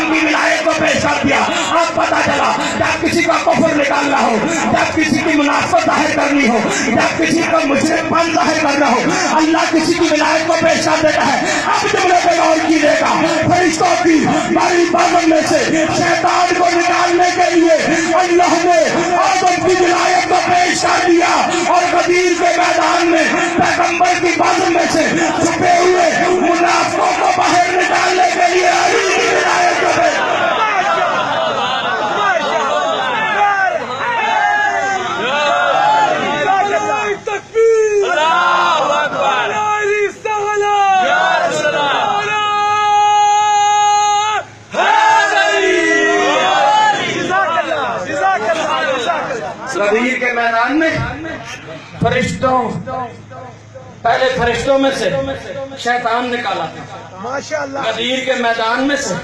आदम की विलायत को पेश कर दिया। अब पता चला जब किसी का कुफ्र निकालना हो, जब किसी की मुनाफत जाहिर करनी हो, जब किसी का मुशरिकपन जाहिर करना हो, अल्लाह किसी की विलायत को पेश कर देता है। अब जुमले पे गौर कीजिएगा, फरिश्तों की बड़ी बाज़म में से शैतान को निकालने के लिए अल्लाह ने आदम की विलायत को पेश कर दिया और गदीर के मैदान में पैगंबर की बाज़म में से छुपे हुए मुनाफिकों को बाहर निकालने के लिए अली की विलायत को पेश। गदीर के मैदान में फरिश्तों, पहले फरिश्तों में से शैतान निकाला था। माशाअल्लाह। गदीर के मैदान में से